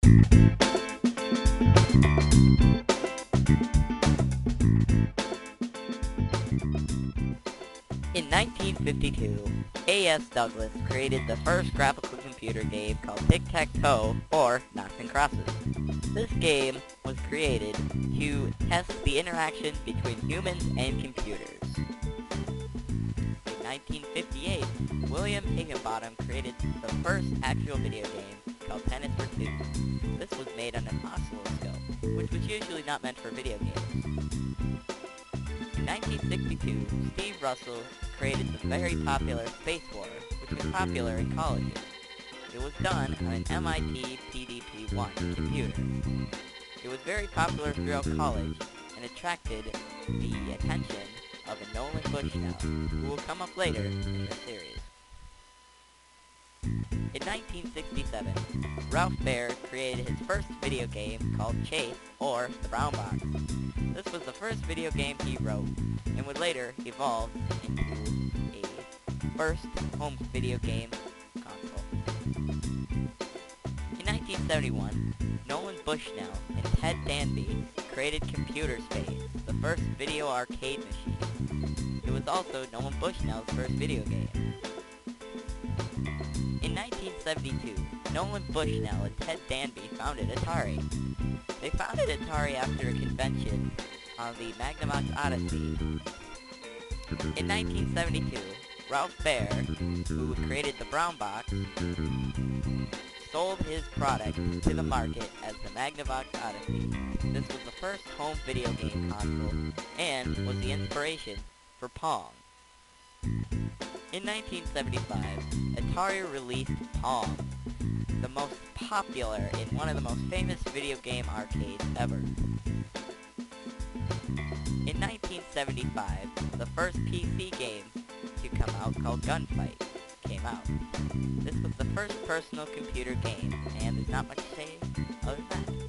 In 1952, A.S. Douglas created the first graphical computer game called Tic-Tac-Toe, or Noughts and Crosses. This game was created to test the interaction between humans and computers. In 1958, William Higginbottom created the first actual video game called Tennis for Two. This was made on an oscilloscope, which was usually not meant for video games. In 1962, Steve Russell created the very popular Space War, which was popular in colleges. It was done on an MIT PDP-1 computer. It was very popular throughout college and attracted the attention of a Nolan Bushnell, who will come up later in the series. In 1967, Ralph Baer created his first video game called Chase, or The Brown Box. This was the first video game he wrote, and would later evolve into a first home video game console. In 1971, Nolan Bushnell and Ted Danby created Computer Space, the first video arcade machine. It was also Nolan Bushnell's first video game. In 1972, Nolan Bushnell and Ted Danby founded Atari. They founded Atari after a convention on the Magnavox Odyssey. In 1972, Ralph Baer, who created the Brown Box, sold his product to the market as the Magnavox Odyssey. This was the first home video game console and was the inspiration for Pong. In 1975, Atari released Pong, the most popular in one of the most famous video game arcades ever. In 1975, the first PC game to come out, called Gunfight, came out. This was the first personal computer game, and there's not much to say other than that.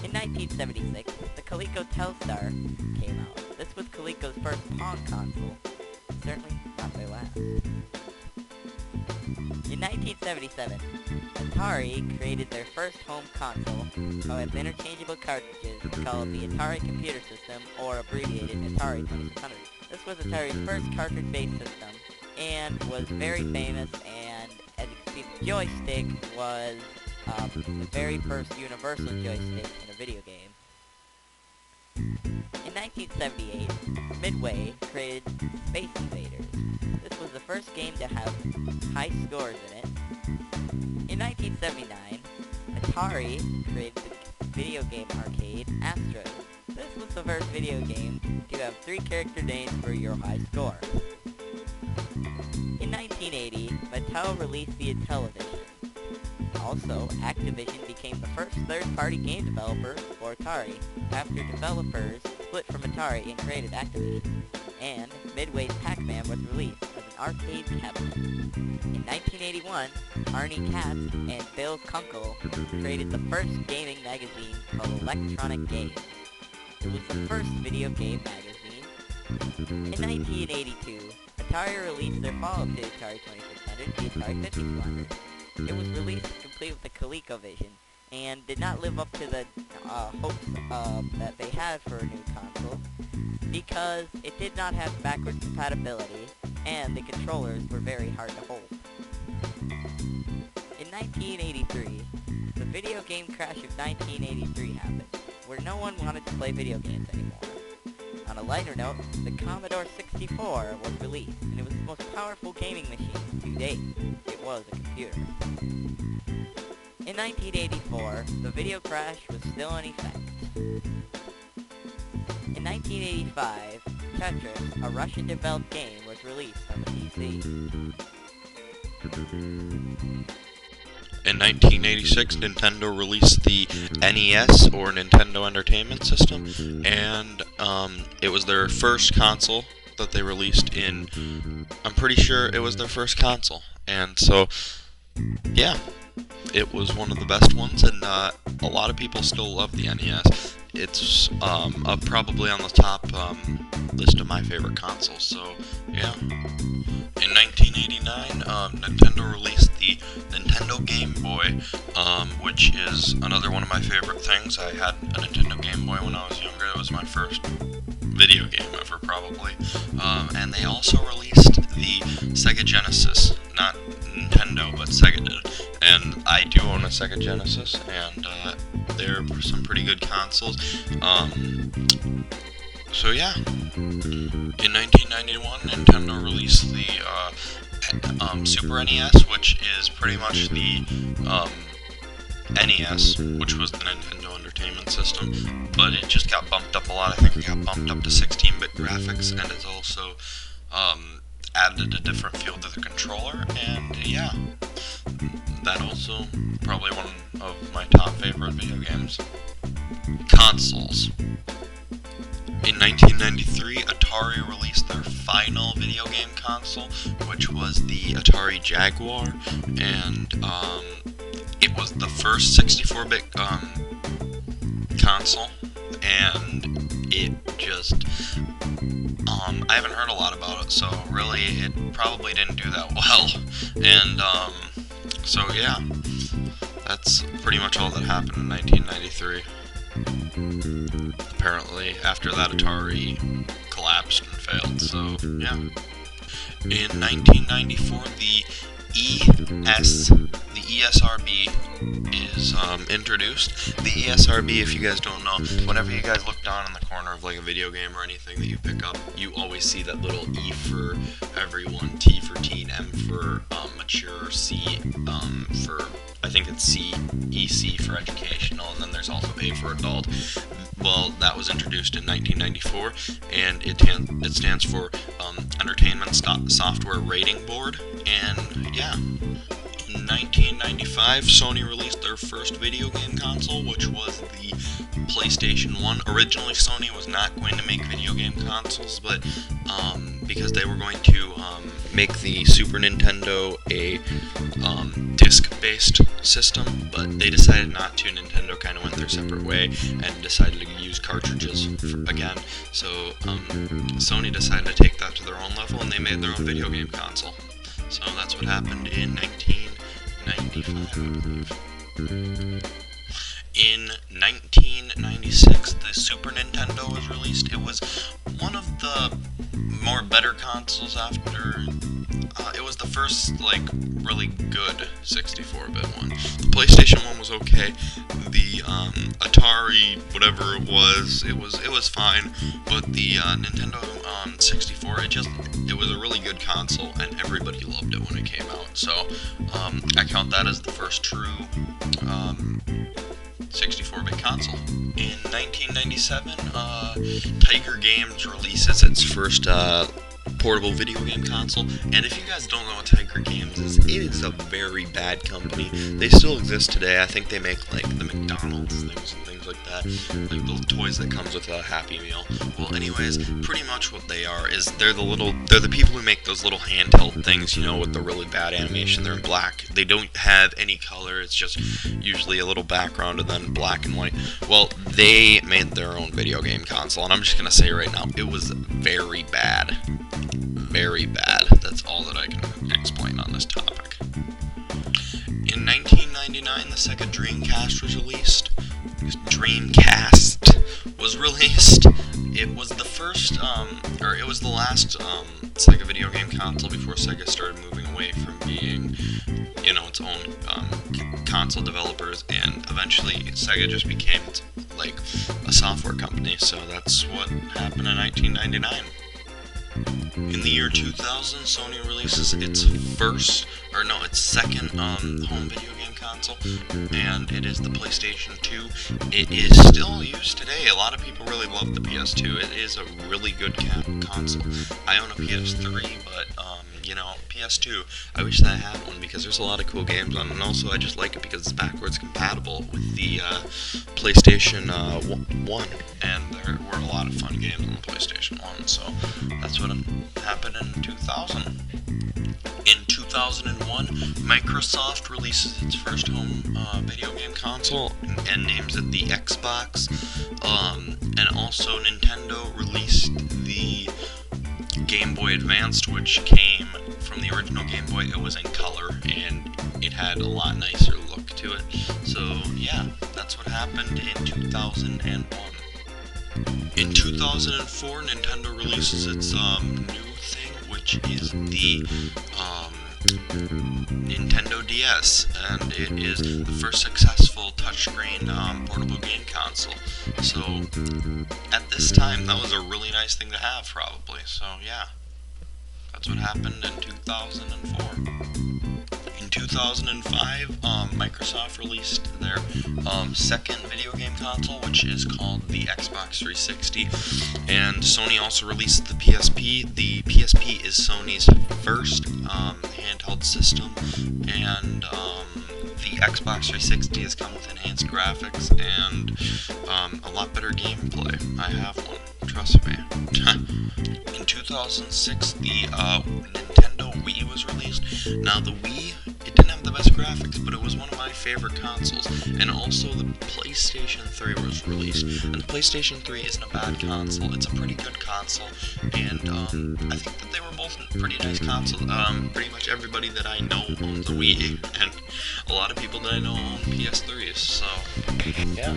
In 1976, the Coleco Telstar came out. This was Coleco's first Pong console. Certainly not their last. In 1977, Atari created their first home console with interchangeable cartridges called the Atari Computer System, or abbreviated Atari 2600. This was Atari's first cartridge-based system and was very famous, and as you can see, the joystick was the very first universal joystick in a video game. In 1978, Midway created Space Invaders. This was the first game to have high scores in it. In 1979, Atari created the video game arcade Astro. This was the first video game to have 3 character names for your high score. In 1980, Mattel released the Intellivision. Also, Activision became the first third-party game developer for Atari after developers split from Atari and created Activision. And Midway's Pac-Man was released as an arcade cabinet. In 1981, Arnie Katz and Bill Kunkel created the first gaming magazine called Electronic Games. It was the first video game magazine. In 1982, Atari released their follow-up to Atari 2600, the Atari 5200. It was released complete with the ColecoVision, and did not live up to the hopes that they had for a new console, because it did not have backwards compatibility, and the controllers were very hard to hold. In 1983, the video game crash of 1983 happened, where no one wanted to play video games anymore. On a lighter note, the Commodore 64 was released, and it was the most powerful gaming machine to date. It was a computer. In 1984, the video crash was still in effect. In 1985, Tetris, a Russian-developed game, was released on the PC. In 1986, Nintendo released the NES, or Nintendo Entertainment System, and it was their first console that they released in, I'm pretty sure it was their first console, and so, yeah, it was one of the best ones, and a lot of people still love the NES. It's probably on the top list of my favorite consoles, so, yeah. In 1989, Nintendo released the Nintendo Game Boy, which is another one of my favorite things. I had a Nintendo Game Boy when I was younger. It was my first video game ever, probably. And they also released the Sega Genesis. Not Nintendo, but Sega did. And I do own a Sega Genesis, and they're some pretty good consoles. So yeah, in 1991, Nintendo released the Super NES, which is pretty much the NES, which was the Nintendo Entertainment System, but it just got bumped up a lot. I think it got bumped up to 16-bit graphics, and it's also added a different feel to the controller, and yeah, that also probably one of my top favorite video games. Consoles. In 1993, Atari released their final video game console, which was the Atari Jaguar, and it was the first 64-bit console, and it just, I haven't heard a lot about it, so really it probably didn't do that well, and so yeah, that's pretty much all that happened in 1993. Apparently, after that, Atari collapsed and failed, so yeah. In 1994, the ESRB is introduced. The ESRB, if you guys don't know, whenever you guys look down in the corner of like a video game or anything that you pick up, you always see that little E for everyone, T for teen, M for mature, C for, I think it's C, EC for educational, and then there's also A for adult. Well, that was introduced in 1994, and it stands for Entertainment Software Rating Board, and yeah. In 1995, Sony released their first video game console, which was the PlayStation 1. Originally, Sony was not going to make video game consoles, but because they were going to make the Super Nintendo a disc-based system, but they decided not to. Nintendo kind of went their separate way and decided to use cartridges again. So Sony decided to take that to their own level, and they made their own video game console. So that's what happened in 1995, I believe. In 1996, the Super Nintendo was released. It was one of the more better consoles after... it was the first, like, really good 64-bit one. The PlayStation 1 was okay. The Atari, whatever it was fine. But the Nintendo 64, it was a really good console, and everybody loved it when it came out. So I count that as the first true 64-bit console. In 1997, Tiger Games releases its first portable video game console, and if you guys don't know what Tiger Games is, it is a very bad company. They still exist today. I think they make like the McDonald's things and things like that, like the toys that comes with a Happy Meal. Well, anyways, pretty much what they are is they're the people who make those little handheld things, you know, with the really bad animation. They're in black. They don't have any color. It's just usually a little background and then black and white. Well, they made their own video game console, and I'm just gonna say right now, it was very bad. Very bad. That's all that I can explain on this topic. In 1999, the Sega Dreamcast was released. It was the first, it was the last Sega video game console before Sega started moving away from being, you know, its own console developers, and eventually Sega just became like a software company. So that's what happened in 1999. In the year 2000, Sony releases its second home video game console, and it is the PlayStation 2. It is still used today. A lot of people really love the PS2. It is a really good console. I own a PS3, but you know, PS2, I wish that I had one because there's a lot of cool games on it, and also I just like it because it's backwards compatible with the PlayStation 1, and there were a lot of fun games on the PlayStation 1, so that's what happened in 2000. In 2001, Microsoft releases its first home video game console and names it the Xbox, and also Nintendo released the Game Boy Advanced, which came from the original Game Boy, it was in color, and it had a lot nicer look to it. So yeah, that's what happened in 2001. In 2004, Nintendo releases its new thing, which is the Nintendo DS, and it is the first successful touchscreen portable game console. So at this time, that was a really nice thing to have, probably. So yeah, that's what happened in 2004. In 2005, Microsoft released their second video game console, which is called the Xbox 360, and Sony also released the PSP. The PSP is Sony's first handheld system, and the Xbox 360 has come with enhanced graphics and a lot better gameplay. I have one, trust me. In 2006, the Nintendo Wii was released. Now the Wii, it didn't have the best graphics, but it was one of my favorite consoles. And also the PlayStation 3 was released. And the PlayStation 3 isn't a bad console. It's a pretty good console, and I think that they were both pretty nice consoles. Pretty much everybody that I know owns a Wii, and a lot of people that I know own PS3s, so yeah.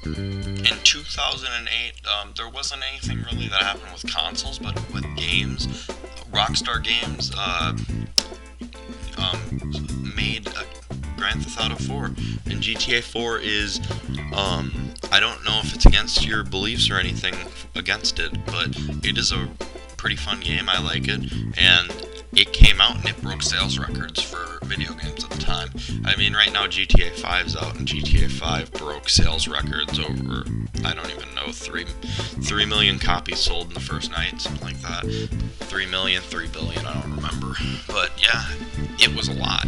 In 2008, there wasn't anything really that happened with consoles, but with games, Rockstar Games made a Grand Theft Auto 4, and GTA 4 is, I don't know if it's against your beliefs or anything against it, but it is a pretty fun game. I like it, and it came out and it broke sales records for video games at the time. I mean, right now GTA 5's out, and GTA 5 broke sales records over, I don't even know, 3 million copies sold in the first night, something like that. 3 million, 3 billion, I don't remember. But yeah, it was a lot.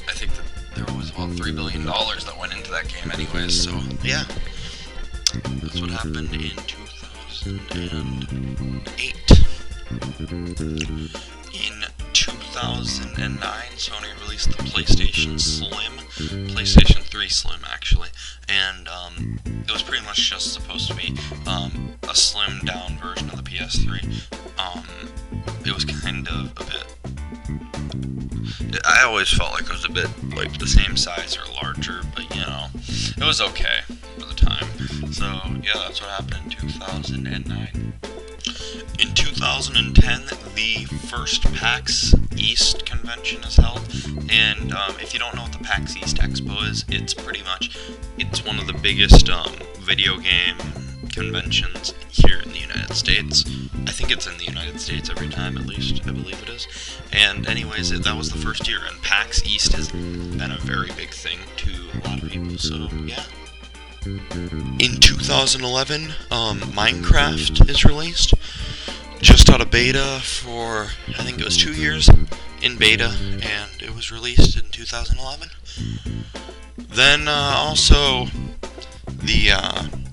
I think that there was about $3 billion that went into that game anyways, so yeah. That's what happened in 2008. In 2009, Sony released the PlayStation Slim, PlayStation 3 Slim actually, and it was pretty much just supposed to be a slimmed down version of the PS3. It was kind of a bit, I always felt like it was a bit like the same size or larger, but you know, it was okay for the time. So yeah, that's what happened in 2009. In 2010, the first PAX East convention is held, and if you don't know what the PAX East Expo is, it's one of the biggest video game conventions here in the United States. I think it's in the United States every time, at least, I believe it is. And anyways, that was the first year, and PAX East has been a very big thing to a lot of people, so yeah. In 2011, Minecraft is released. Just out of beta for, I think it was 2 years in beta, and it was released in 2011. Then also the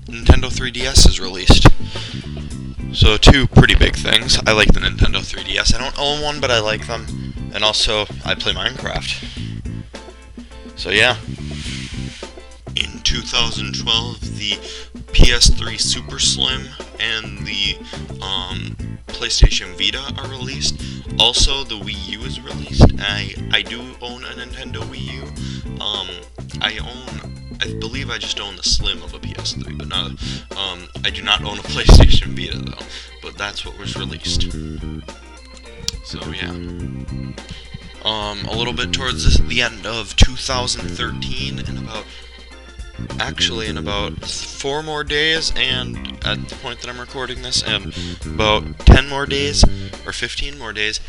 Nintendo 3DS is released. So 2 pretty big things. I like the Nintendo 3DS. I don't own one, but I like them. And also, I play Minecraft. So yeah. In 2012, the PS3 Super Slim and the PlayStation Vita are released. Also, the Wii U is released. I do own a Nintendo Wii U. I believe I just own the Slim of a PS3, but not. I do not own a PlayStation Vita though. But that's what was released. So yeah. A little bit towards the end of 2013, and in about 4 more days, and at the point that I'm recording this, and about 10 more days, or 15 more days,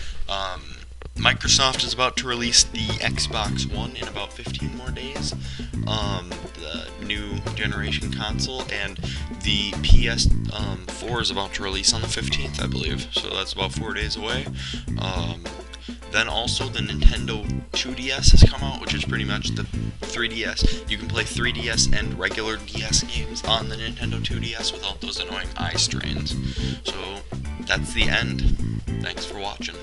Microsoft is about to release the Xbox One in about 15 more days, the new generation console, and the PS4 is about to release on the 15th, I believe, so that's about 4 days away. Then also the Nintendo 2DS has come out, which is pretty much the 3DS. You can play 3DS and regular DS games on the Nintendo 2DS without those annoying eye strains. So that's the end. Thanks for watching.